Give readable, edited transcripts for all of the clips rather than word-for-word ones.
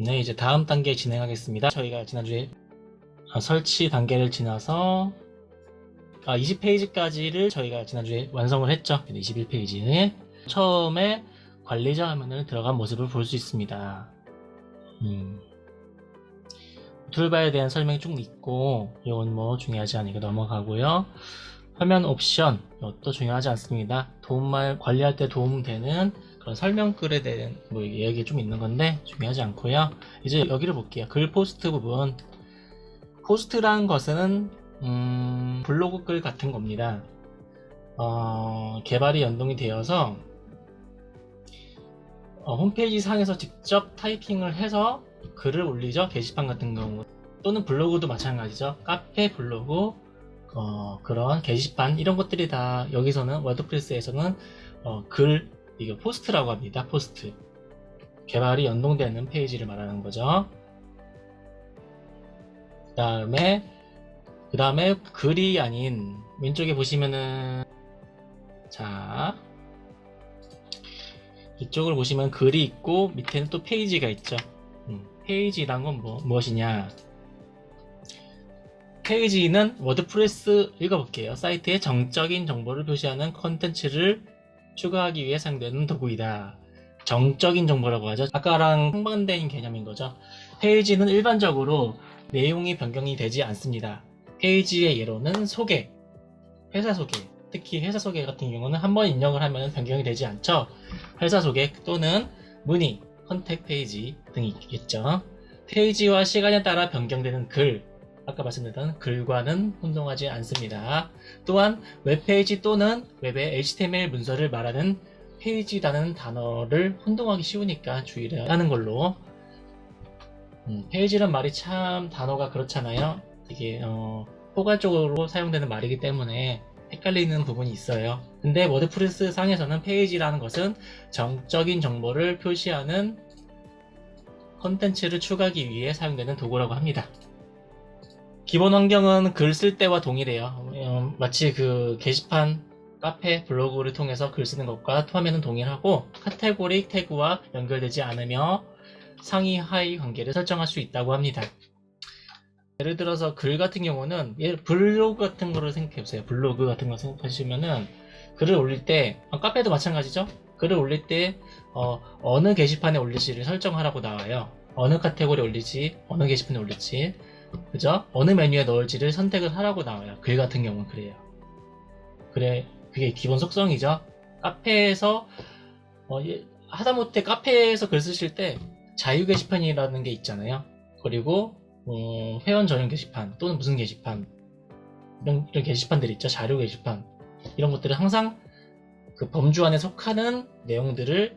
네, 이제 다음 단계 진행하겠습니다. 저희가 지난주에 설치 단계를 지나서 20페이지까지를 저희가 지난주에 완성을 했죠. 21페이지에 처음에 관리자 화면을 들어간 모습을 볼 수 있습니다. 툴바에 대한 설명이 쭉 있고 이건 뭐 중요하지 않으니까 넘어가고요. 화면 옵션 이것도 중요하지 않습니다. 도움말 관리할 때 도움되는 그런 설명글에 대한 뭐 얘기 좀 있는 건데 중요하지 않고요. 이제 여기를 볼게요. 글 포스트 부분. 포스트라는 것은 블로그 글 같은 겁니다. 개발이 연동이 되어서 홈페이지 상에서 직접 타이핑을 해서 글을 올리죠. 게시판 같은 경우 또는 블로그도 마찬가지죠. 카페, 블로그, 그런 게시판 이런 것들이 다 여기서는 워드프레스에서는 글, 이게 포스트라고 합니다. 포스트. 개발이 연동되는 페이지를 말하는 거죠. 그 다음에 글이 아닌 왼쪽에 보시면은 자 이쪽을 보시면 글이 있고 밑에는 또 페이지가 있죠. 페이지란 건 무엇이냐? 페이지는 워드프레스 읽어볼게요. 사이트의 정적인 정보를 표시하는 컨텐츠를 추가하기 위해 사용되는 도구이다. 정적인 정보라고 하죠. 아까랑 상반된 개념인 거죠. 페이지는 일반적으로 내용이 변경이 되지 않습니다. 페이지의 예로는 소개, 회사 소개, 특히 회사 소개 같은 경우는 한번 입력을 하면 변경이 되지 않죠. 회사 소개 또는 문의, 컨택 페이지 등이 있겠죠. 페이지와 시간에 따라 변경되는 글, 아까 말씀드렸던 글과는 혼동하지 않습니다. 또한 웹페이지 또는 웹의 HTML 문서를 말하는 페이지라는 단어를 혼동하기 쉬우니까 주의를 하는 걸로. 페이지란 말이 참 단어가 그렇잖아요. 되게 포괄적으로 사용되는 말이기 때문에 헷갈리는 부분이 있어요. 근데 워드프레스 상에서는 페이지라는 것은 정적인 정보를 표시하는 컨텐츠를 추가하기 위해 사용되는 도구라고 합니다. 기본 환경은 글 쓸 때와 동일해요. 마치 그 게시판, 카페, 블로그를 통해서 글 쓰는 것과 화면은 동일하고 카테고리 태그와 연결되지 않으며 상위 하위 관계를 설정할 수 있다고 합니다. 예를 들어서 글 같은 경우는 블로그 같은 거를 생각해보세요. 블로그 같은 거 생각하시면은 글을 올릴 때 카페도 마찬가지죠. 글을 올릴 때 어느 게시판에 올릴지를 설정하라고 나와요. 어느 카테고리에 올릴지, 어느 게시판에 올릴지, 그죠? 어느 메뉴에 넣을지를 선택을 하라고 나와요. 글 같은 경우는 그래요. 그게 기본 속성이죠. 카페에서 하다못해 카페에서 글 쓰실 때 자유 게시판이라는 게 있잖아요. 그리고 회원 전용 게시판 또는 무슨 게시판 이런 게시판들이 있죠. 자료 게시판 이런 것들은 항상 그 범주 안에 속하는 내용들을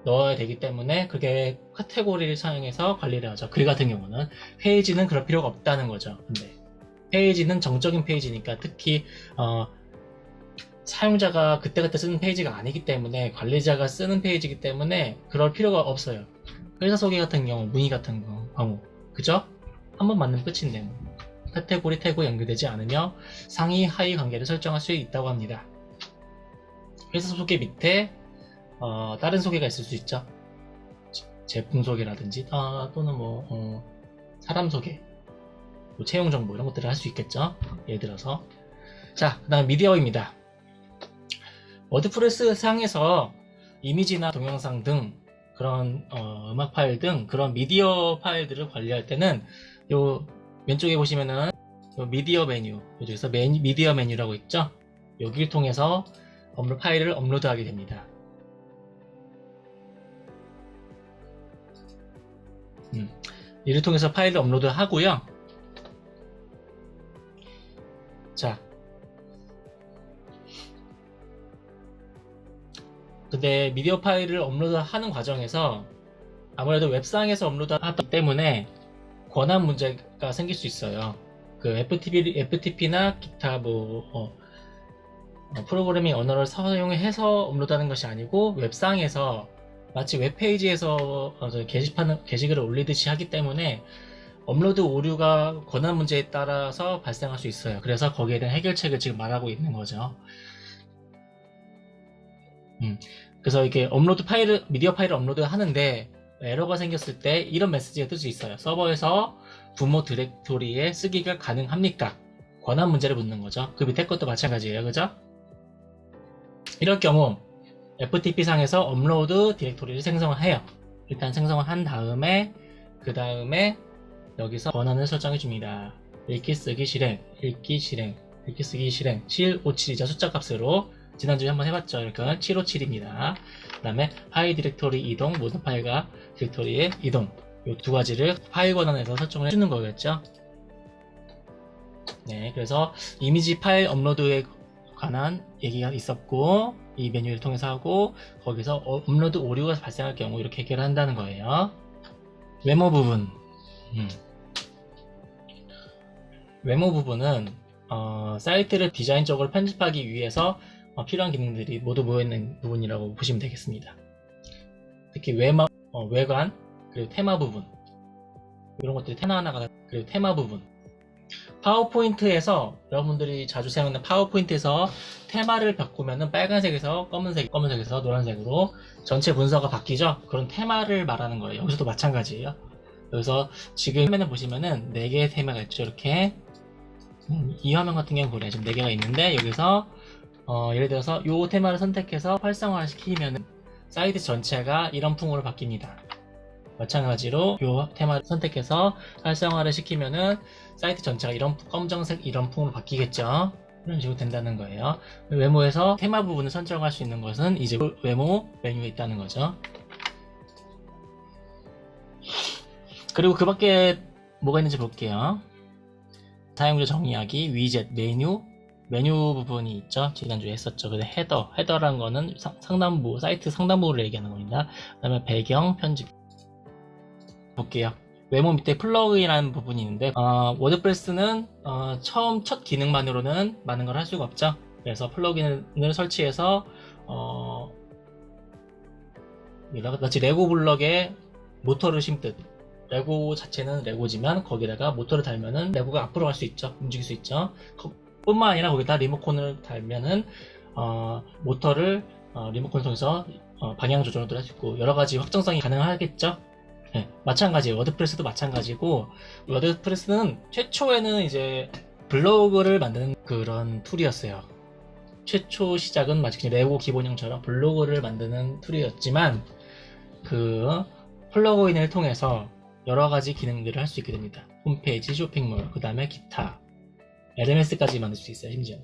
넣어야 되기 때문에 그게 카테고리를 사용해서 관리를 하죠. 글 같은 경우는 페이지는 그럴 필요가 없다는 거죠. 근데 페이지는 정적인 페이지니까 특히 사용자가 그때그때 쓰는 페이지가 아니기 때문에 관리자가 쓰는 페이지이기 때문에 그럴 필요가 없어요. 회사 소개 같은 경우, 문의 같은 경우 그죠? 한번 만들면 끝인데 카테고리 태그 연결되지 않으며 상위 하위 관계를 설정할 수 있다고 합니다. 회사 소개 밑에 다른 소개가 있을 수 있죠. 제품 소개라든지 또는 사람 소개, 채용 정보 이런 것들을 할 수 있겠죠. 예를 들어서 자, 그 다음 미디어입니다. 워드프레스 상에서 이미지나 동영상 등 그런 음악 파일 등 그런 미디어 파일들을 관리할 때는 요 왼쪽에 보시면은 요 미디어 메뉴, 여기서 미디어 메뉴라고 있죠. 여기를 통해서 파일을 업로드하게 됩니다. 이를 통해서 파일을 업로드 하고요. 자, 근데 미디어 파일을 업로드하는 과정에서 아무래도 웹상에서 업로드하기 때문에 권한 문제가 생길 수 있어요. 그 FTP나 기타 프로그래밍 언어를 사용해서 업로드하는 것이 아니고 웹상에서 마치 웹페이지에서 게시글을 올리듯이 하기 때문에 업로드 오류가 권한 문제에 따라서 발생할 수 있어요. 그래서 거기에 대한 해결책을 지금 말하고 있는 거죠. 그래서 이렇게 미디어 파일을 업로드 하는데 에러가 생겼을 때 이런 메시지가 뜰 수 있어요. 서버에서 부모 디렉토리에 쓰기가 가능합니까? 권한 문제를 묻는 거죠. 그 밑에 것도 마찬가지예요. 그죠? 이럴 경우 FTP 상에서 업로드 디렉토리를 생성을 해요. 일단 생성을 한 다음에 그 다음에 여기서 권한을 설정해 줍니다. 읽기 쓰기 실행, 읽기 실행, 읽기 쓰기 실행 757이죠. 숫자 값으로 지난주에 한번 해봤죠. 이렇게 757입니다. 그 다음에 파일 디렉토리 이동, 모든 파일과 디렉토리의 이동, 이 두 가지를 파일 권한에서 설정을 해주는 거겠죠. 네, 그래서 이미지 파일 업로드에 관한 얘기가 있었고, 이 메뉴를 통해서 하고, 거기서 업로드 오류가 발생할 경우 이렇게 해결을 한다는 거예요. 메모 부분. 메모 부분은 사이트를 디자인적으로 편집하기 위해서 필요한 기능들이 모두 모여있는 부분이라고 보시면 되겠습니다. 특히 외관, 그리고 테마 부분, 이런 것들이 하나하나가, 그리고 테마 부분. 파워포인트에서 여러분들이 자주 사용하는 파워포인트에서 테마를 바꾸면은 빨간색에서 검은색에서 노란색으로 전체 문서가 바뀌죠. 그런 테마를 말하는 거예요. 여기서도 마찬가지예요. 여기서 지금 화면을 보시면은 4개의 테마가 있죠. 이렇게 이 화면 같은 경우는 보래요. 지금 4개가 있는데 여기서 예를 들어서 이 테마를 선택해서 활성화를 시키면 사이트 전체가 이런 풍으로 바뀝니다. 마찬가지로 이 테마를 선택해서 활성화를 시키면은 사이트 전체가 이런 검정색 이런 풍으로 바뀌겠죠. 이런 식으로 된다는 거예요. 외모에서 테마 부분을 선정할 수 있는 것은 이제 외모 메뉴에 있다는 거죠. 그리고 그 밖에 뭐가 있는지 볼게요. 사용자 정의하기, 위젯, 메뉴 부분이 있죠. 지난주에 했었죠. 근데 헤더라는 거는 상단부, 사이트 상단부를 얘기하는 겁니다. 그 다음에 배경, 편집 볼게요. 외모 밑에 플러그인이라는 부분이 있는데 워드프레스는 첫 기능만으로는 많은 걸 할 수가 없죠. 그래서 플러그인을 설치해서 마치 레고 블럭에 모터를 심듯, 레고 자체는 레고지만 거기다가 모터를 달면은 레고가 앞으로 갈 수 있죠. 움직일 수 있죠. 뿐만 아니라 거기다 리모컨을 달면은 모터를 리모컨을 통해서 방향 조절도 할 수 있고 여러 가지 확장성이 가능하겠죠. 네, 마찬가지예요. 워드프레스도 마찬가지고, 워드프레스는 최초에는 이제 블로그를 만드는 그런 툴이었어요. 최초 시작은 마치 레고 기본형처럼 블로그를 만드는 툴이었지만 그 플러그인을 통해서 여러 가지 기능들을 할 수 있게 됩니다. 홈페이지, 쇼핑몰, 그 다음에 기타, LMS까지 만들 수 있어요. 심지어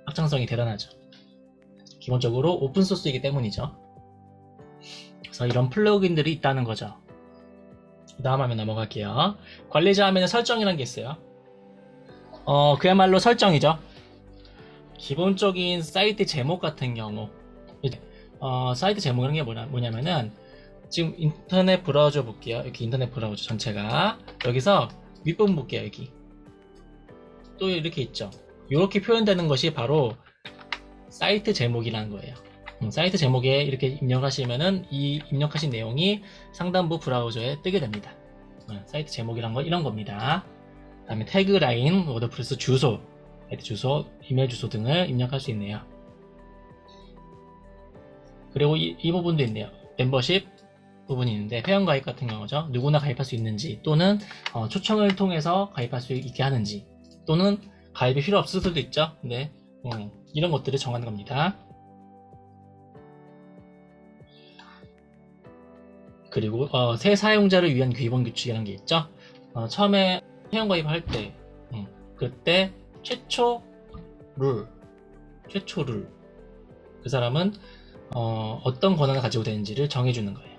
확장성이 대단하죠. 기본적으로 오픈소스이기 때문이죠. 그래서 이런 플러그인들이 있다는 거죠. 그 다음 화면 넘어갈게요. 관리자 화면에 설정이라는 게 있어요. 그야말로 설정이죠. 기본적인 사이트 제목 같은 경우 사이트 제목 이런 게 뭐냐면은 지금 인터넷 브라우저 볼게요. 이렇게 인터넷 브라우저 전체가 여기서 윗부분 볼게요. 여기 또 이렇게 있죠. 이렇게 표현되는 것이 바로 사이트 제목이라는 거예요. 사이트 제목에 이렇게 입력하시면은 이 입력하신 내용이 상단부 브라우저에 뜨게 됩니다. 사이트 제목이란 건 이런 겁니다. 그 다음에 태그라인, 워드프레스 주소, 사이트 주소, 이메일 주소 등을 입력할 수 있네요. 그리고 이 부분도 있네요. 멤버십 부분이 있는데 회원가입 같은 경우죠. 누구나 가입할 수 있는지 또는 초청을 통해서 가입할 수 있게 하는지 또는 가입이 필요 없을 수도 있죠. 근데 이런 것들을 정하는 겁니다. 그리고 새 사용자를 위한 기본 규칙이라는 게 있죠. 처음에 회원가입할 때 그때 최초 룰 그 사람은 어떤 권한을 가지고 되는지를 정해주는 거예요.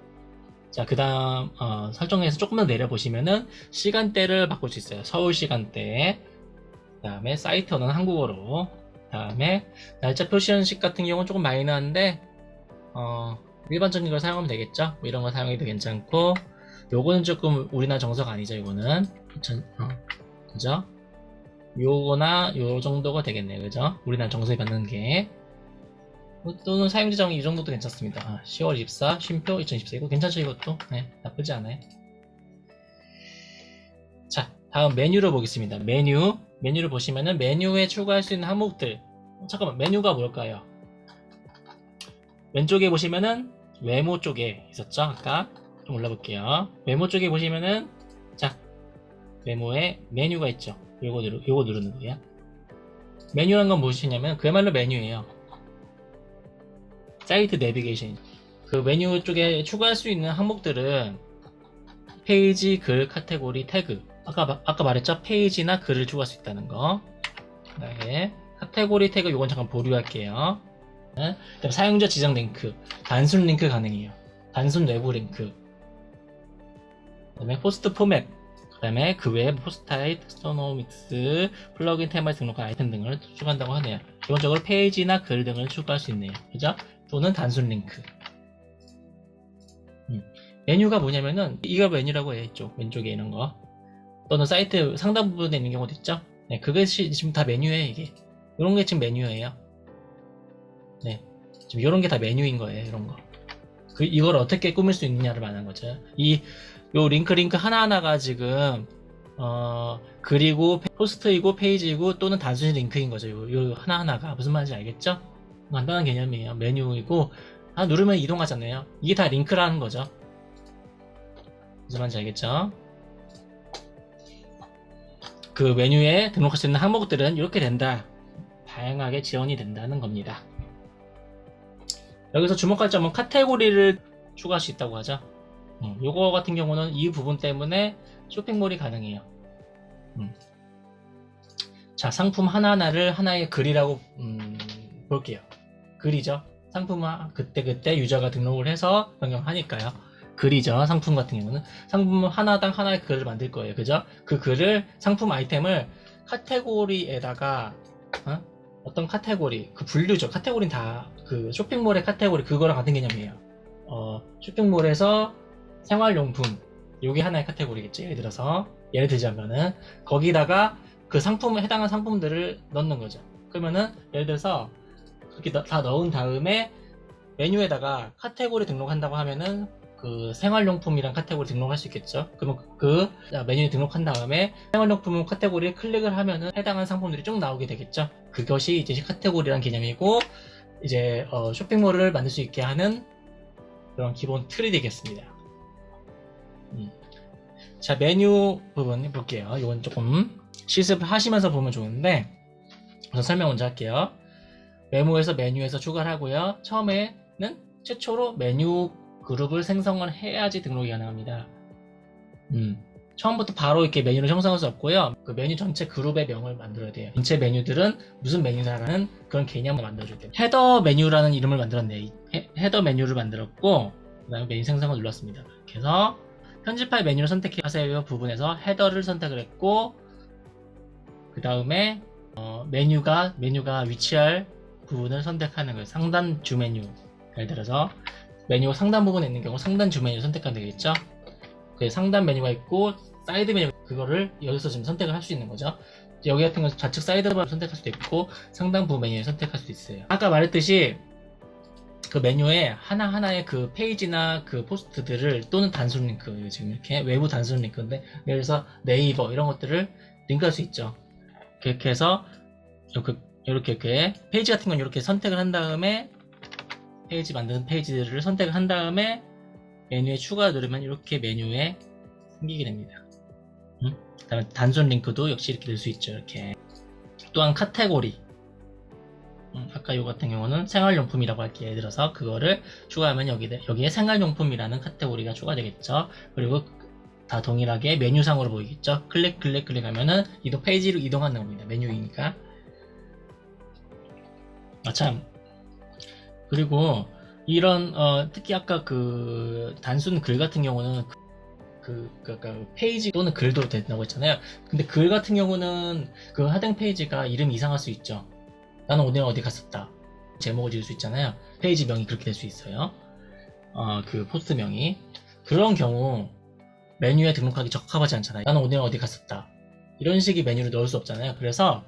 자, 그 다음 설정에서 조금 더 내려보시면은 시간대를 바꿀 수 있어요. 서울 시간대, 그 다음에 사이트 언어는 한국어로, 그 다음에 날짜 표시현식 같은 경우는 조금 마이너한데 일반적인 걸 사용하면 되겠죠. 뭐 이런 거 사용해도 괜찮고, 요거는 조금 우리나라 정서가 아니죠. 이거는 그죠? 요거나 요 정도가 되겠네요. 그죠? 우리나라 정서에 맞는 게. 또는 사용자 정의 이 정도도 괜찮습니다. 10월 24 쉼표 2024 이거 괜찮죠? 이것도 네, 나쁘지 않아요. 자, 다음 메뉴를 보겠습니다. 메뉴를 보시면은 메뉴에 추가할 수 있는 항목들. 잠깐만, 메뉴가 뭘까요? 왼쪽에 보시면은 외모 쪽에 있었죠? 아까 좀 올려볼게요. 메모 쪽에 보시면은 자, 메모에 메뉴가 있죠. 요거 누르는 거예요. 메뉴란 건 무엇이냐면 그야말로 메뉴예요. 사이트 내비게이션. 그 메뉴 쪽에 추가할 수 있는 항목들은 페이지, 글, 카테고리, 태그. 아까 말했죠? 페이지나 글을 추가할 수 있다는 거. 그다음에 카테고리 태그 요건 잠깐 보류할게요. 그다음 사용자 지정 링크, 단순 링크 가능해요. 단순 외부 링크. 그다음에 포스트 포맷. 그다음에 그 외에 포스트 타입, 텍스토노믹스, 플러그인 테마에 등록한 아이템 등을 추가한다고 하네요. 기본적으로 페이지나 글 등을 추가할 수 있네요. 그죠? 또는 단순 링크. 메뉴가 뭐냐면은 이거 메뉴라고 해요. 이쪽 왼쪽에 있는 거. 또는 사이트 상단 부분에 있는 경우도 있죠. 네, 그것이 지금 다 메뉴예요. 이게 이런 게 지금 메뉴예요. 네, 지금 이런 게 다 메뉴인 거예요. 이런 거. 이걸 어떻게 꾸밀 수 있느냐를 말하는 거죠. 요 링크 하나하나가 지금 그리고 포스트이고 페이지이고 또는 단순히 링크인 거죠. 요 하나하나가 무슨 말인지 알겠죠? 간단한 개념이에요. 메뉴이고 누르면 이동하잖아요. 이게 다 링크라는 거죠. 무슨 말인지 알겠죠? 그 메뉴에 등록할 수 있는 항목들은 이렇게 된다. 다양하게 지원이 된다는 겁니다. 여기서 주목할 점은 카테고리를 추가할 수 있다고 하죠. 요거 같은 경우는 이 부분 때문에 쇼핑몰이 가능해요. 자, 상품 하나하나를 하나의 글이라고 볼게요. 글이죠. 상품은 그때 유저가 등록을 해서 변경하니까요. 글이죠. 상품 같은 경우는 상품 하나당 하나의 글을 만들 거예요. 그죠? 그 글을 상품 아이템을 카테고리에다가 어떤 카테고리 그 분류죠. 카테고리는 다 그 쇼핑몰의 카테고리 그거랑 같은 개념이에요. 쇼핑몰에서 생활용품 요게 하나의 카테고리겠지. 예를 들자면은 거기다가 그 상품에 해당한 상품들을 넣는 거죠. 그러면은 예를 들어서 그렇게 다 넣은 다음에 메뉴에다가 카테고리 등록한다고 하면은 그 생활용품이란 카테고리 등록할 수 있겠죠. 그러면 그 메뉴에 등록한 다음에 생활용품 카테고리에 클릭을 하면은 해당하는 상품들이 쭉 나오게 되겠죠. 그것이 이제 카테고리란 개념이고 이제 쇼핑몰을 만들 수 있게 하는 그런 기본 틀이 되겠습니다. 자, 메뉴 부분 볼게요. 이건 조금 실습을 하시면서 보면 좋은데 우선 설명 먼저 할게요. 메뉴에서 추가를 하고요. 처음에는 최초로 메뉴 그룹을 생성을 해야지 등록이 가능합니다. 처음부터 바로 이렇게 메뉴를 형성할 수 없고요. 그 메뉴 전체 그룹의 명을 만들어야 돼요. 전체 메뉴들은 무슨 메뉴다라는 그런 개념을 만들어줘야 돼요. 헤더 메뉴라는 이름을 만들었네요. 헤더 메뉴를 만들었고 그 다음에 메뉴 생성을 눌렀습니다. 그래서 편집할 메뉴를 선택하세요 부분에서 헤더를 선택을 했고 그 다음에 메뉴가 위치할 부분을 선택하는 거예요. 상단 주 메뉴. 예를 들어서 메뉴 상단 부분에 있는 경우 상단 주 메뉴 선택하면 되겠죠. 그 상단 메뉴가 있고 사이드 메뉴 그거를 여기서 지금 선택을 할 수 있는 거죠. 여기 같은 경우 좌측 사이드바를 선택할 수도 있고 상단부 메뉴를 선택할 수도 있어요. 아까 말했듯이 그 메뉴에 하나하나의 그 페이지나 그 포스트들을 또는 단순 링크 지금 이렇게 외부 단순 링크인데 예를 들어서 네이버 이런 것들을 링크할 수 있죠. 그렇게 해서 이렇게 페이지 같은 건 이렇게 선택을 한 다음에 페이지 만드는 페이지들을 선택을 한 다음에 메뉴에 추가 누르면 이렇게 메뉴에 생기게 됩니다. 그 다음에 단순 링크도 역시 이렇게 넣을 수 있죠. 이렇게 또한 카테고리 아까 이 같은 경우는 생활용품이라고 할게요. 예를 들어서 그거를 추가하면 여기에 생활용품이라는 카테고리가 추가되겠죠. 그리고 다 동일하게 메뉴상으로 보이겠죠. 클릭하면은 페이지로 이동하는 겁니다. 메뉴이니까. 참 그리고 이런 특히 아까 그 단순 글 같은 경우는 페이지 또는 글도 된다고 했잖아요. 근데 글 같은 경우는 그 하등 페이지가 이름이 이상할 수 있죠. 나는 오늘 어디 갔었다. 제목을 지을 수 있잖아요. 페이지 명이 그렇게 될 수 있어요. 그 포스트 명이. 그런 경우 메뉴에 등록하기 적합하지 않잖아요. 나는 오늘 어디 갔었다. 이런 식의 메뉴를 넣을 수 없잖아요. 그래서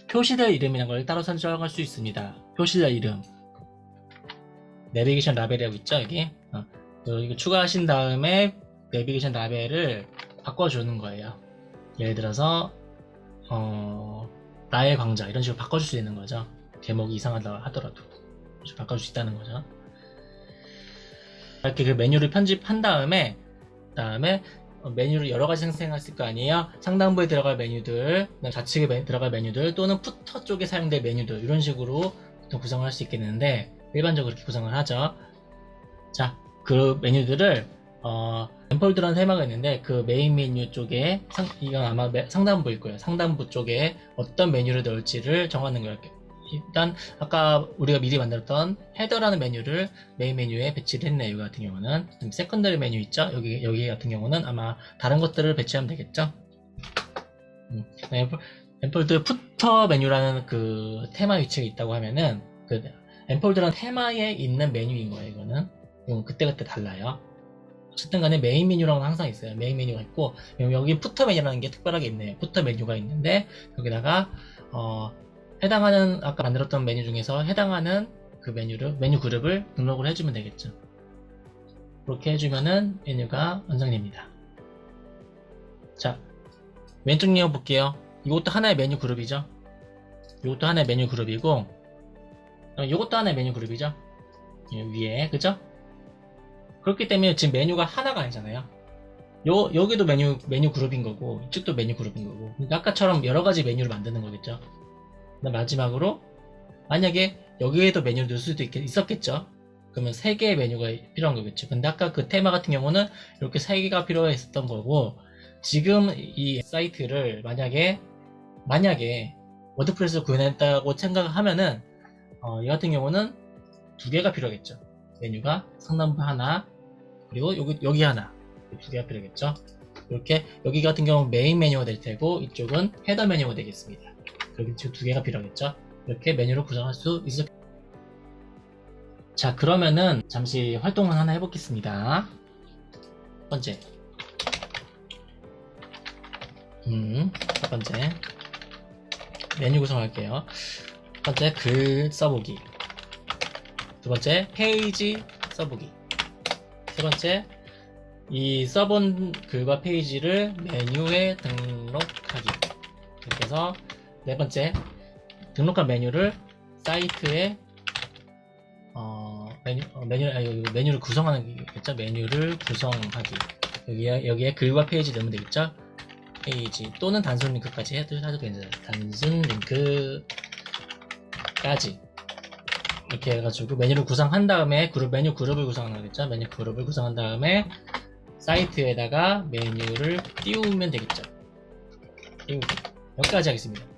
표시될 이름이라는 걸 따로 설정할 수 있습니다. 표시될 이름. 내비게이션 라벨이라고 있죠, 여기. 이거 추가하신 다음에 내비게이션 라벨을 바꿔주는 거예요. 예를 들어서 나의 광자 이런 식으로 바꿔줄 수 있는 거죠. 제목이 이상하다 하더라도 바꿔줄 수 있다는 거죠. 이렇게 그 메뉴를 편집한 다음에 다음에 메뉴를 여러 가지 생성했을 거 아니에요. 상단부에 들어갈 메뉴들, 좌측에 들어갈 메뉴들, 또는 푸터 쪽에 사용될 메뉴들, 이런 식으로 보통 구성을 할 수 있겠는데, 일반적으로 그렇게 구성을 하죠. 자, 그 메뉴들을 엠폴드라는 테마가 있는데, 그 메인 메뉴 쪽에 이건 아마 상단부일 거예요. 상단부 쪽에 어떤 메뉴를 넣을지를 정하는 거예요. 일단 아까 우리가 미리 만들었던 헤더라는 메뉴를 메인 메뉴에 배치를 했네요. 여기 같은 경우는 세컨더리 메뉴 있죠. 여기 같은 경우는 아마 다른 것들을 배치하면 되겠죠. 엠폴드 푸터 메뉴라는 그 테마 위치가 있다고 하면은 그 엠폴드라는 테마에 있는 메뉴인 거예요. 이거는 그때그때 달라요. 어쨌든 간에 메인 메뉴라고는 항상 있어요. 메인 메뉴가 있고, 여기 푸터 메뉴라는 게 특별하게 있네요. 푸터 메뉴가 있는데, 여기다가, 해당하는, 아까 만들었던 메뉴 중에서 해당하는 그 메뉴 그룹을 등록을 해주면 되겠죠. 그렇게 해주면은 메뉴가 완성됩니다. 자, 왼쪽 내용 볼게요. 이것도 하나의 메뉴 그룹이죠. 이것도 하나의 메뉴 그룹이고, 이것도 하나의 메뉴 그룹이죠. 위에, 그죠? 그렇기 때문에 지금 메뉴가 하나가 아니잖아요. 여기도 메뉴 그룹인 거고, 이쪽도 메뉴 그룹인 거고. 그러니까 아까처럼 여러 가지 메뉴를 만드는 거겠죠. 마지막으로, 만약에 여기에도 메뉴를 넣을 수도 있었겠죠. 그러면 3개의 메뉴가 필요한 거겠죠. 근데 아까 그 테마 같은 경우는 이렇게 3개가 필요했었던 거고, 지금 이 사이트를 만약에 워드프레스를 구현했다고 생각하면은, 이 같은 경우는 2개가 필요하겠죠. 메뉴가 상단부 하나, 그리고 여기 하나, 2개가 필요하겠죠. 이렇게 여기 같은 경우는 메인 메뉴가 될 테고, 이쪽은 헤더 메뉴가 되겠습니다. 그리고 2개가 필요하겠죠. 이렇게 메뉴를 구성할 수 있을. 자, 그러면은 잠시 활동을 하나 해보겠습니다. 첫 번째, 첫 번째 메뉴 구성할게요. 첫 번째, 글 써보기. 두 번째, 페이지 써보기. 세 번째, 이 써본 글과 페이지를 메뉴에 등록하기. 이렇게 해서 네 번째, 등록한 메뉴를 사이트에 메뉴를 구성하는 거겠죠. 메뉴를 구성하기. 여기에 글과 페이지 넣으면 되겠죠. 페이지 또는 단순 링크까지 해도 괜찮아요. 단순 링크까지 이렇게 해가지고 메뉴를 구성한 다음에 메뉴 그룹을 구성하는 거겠죠. 메뉴 그룹을 구성한 다음에 사이트에다가 메뉴를 띄우면 되겠죠. 여기까지 하겠습니다.